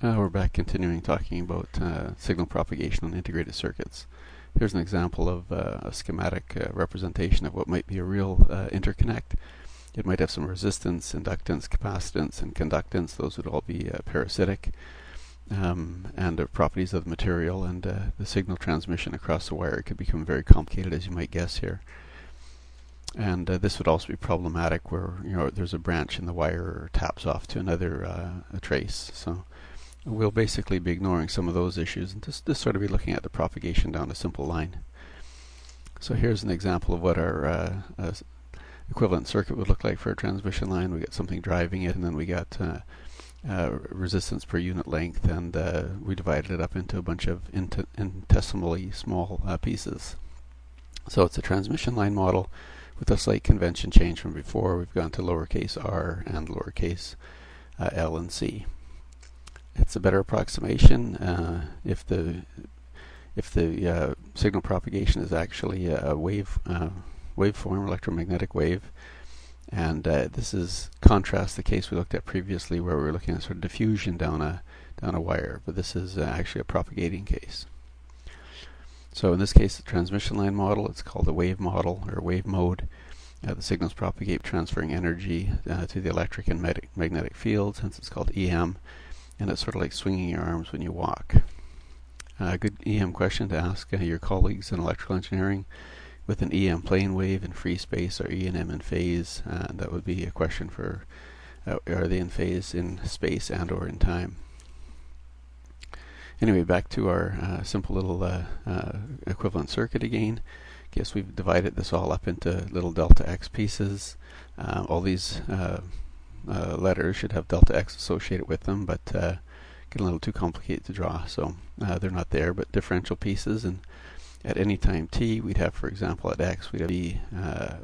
We're back continuing talking about signal propagation on integrated circuits. Here's an example of a schematic representation of what might be a real interconnect. It might have some resistance, inductance, capacitance, and conductance. Those would all be parasitic, and the properties of the material, and the signal transmission across the wire could become very complicated, as you might guess here. And this would also be problematic where there's a branch in the wire or taps off to another a trace. So we'll basically be ignoring some of those issues and just sort of be looking at the propagation down a simple line. So here's an example of what our equivalent circuit would look like for a transmission line. We got something driving it, and then we got resistance per unit length, and we divided it up into a bunch of infinitesimally small pieces. So it's a transmission line model with a slight convention change from before. We've gone to lowercase r and lowercase l and c. It's a better approximation if the signal propagation is actually a waveform, electromagnetic wave, and this is contrast the case we looked at previously, where we were looking at sort of diffusion down a wire, but this is actually a propagating case. So in this case, the transmission line model, it's called a wave model or wave mode. The signals propagate, transferring energy to the electric and magnetic fields, hence it's called EM. And it's sort of like swinging your arms when you walk. A good EM question to ask your colleagues in electrical engineering: with an EM plane wave in free space, are E and M in phase? That would be a question for are they in phase in space and or in time? Anyway, back to our simple little equivalent circuit again. Guess we've divided this all up into little delta X pieces. All these letters should have delta X associated with them, but get a little too complicated to draw, so they're not there. But differential pieces, and at any time t, we'd have, for example, at x, we'd have the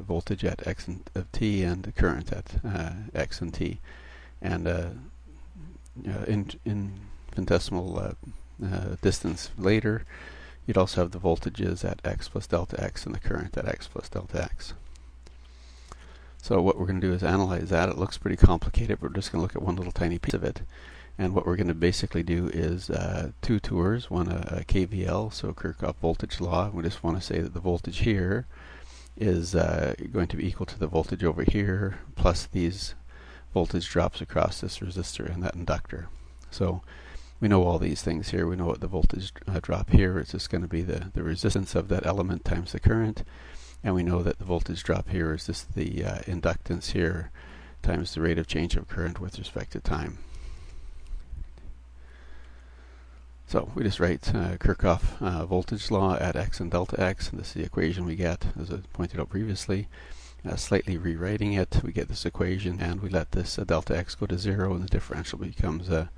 voltage at x of t and the current at x and t, and infinitesimal distance later, you'd also have the voltages at x plus delta x and the current at x plus delta x. So what we're going to do is analyze that. It looks pretty complicated, but we're just going to look at one little tiny piece of it. And what we're going to basically do is two tours, one a KVL, so Kirchhoff voltage law. We just want to say that the voltage here is going to be equal to the voltage over here plus these voltage drops across this resistor and that inductor. So we know all these things here. We know what the voltage drop here is just going to be the resistance of that element times the current. And we know that the voltage drop here is just the inductance here times the rate of change of current with respect to time. So we just write Kirchhoff voltage law at x and delta x, and this is the equation we get, as I pointed out previously. Slightly rewriting it, we get this equation, and we let this delta x go to 0, and the differential becomes or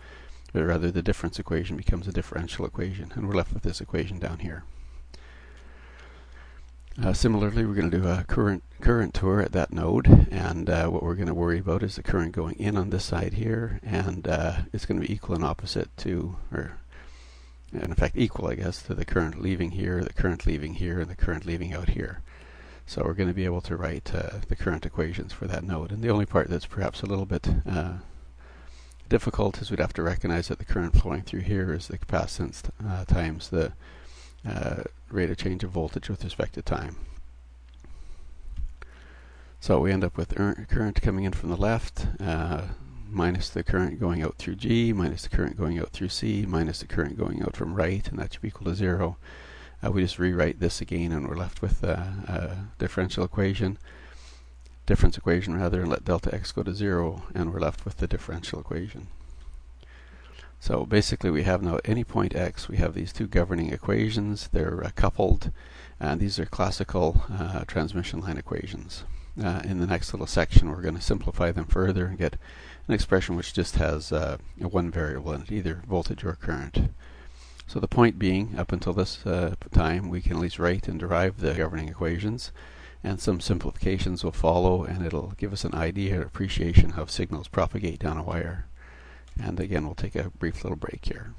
rather the difference equation becomes a differential equation, and we're left with this equation down here. Similarly, we're going to do a current tour at that node, and what we're going to worry about is the current going in on this side here, and it's going to be equal and opposite to, or in fact equal, I guess, to the current leaving here, the current leaving here, and the current leaving out here. So we're going to be able to write the current equations for that node. And the only part that's perhaps a little bit difficult is we'd have to recognize that the current flowing through here is the capacitance times the rate of change of voltage with respect to time. So we end up with current coming in from the left, minus the current going out through G, minus the current going out through C, minus the current going out from right, and that should be equal to 0. We just rewrite this again, and we're left with a differential equation, difference equation rather, and let delta x go to 0, and we're left with the differential equation. So basically we have now at any point x, we have these two governing equations. They're coupled, and these are classical transmission line equations. In the next little section we're going to simplify them further and get an expression which just has one variable in it, either voltage or current. So the point being, up until this time, we can at least write and derive the governing equations, and some simplifications will follow, and it'll give us an idea or appreciation of how signals propagate down a wire. And again, we'll take a brief little break here.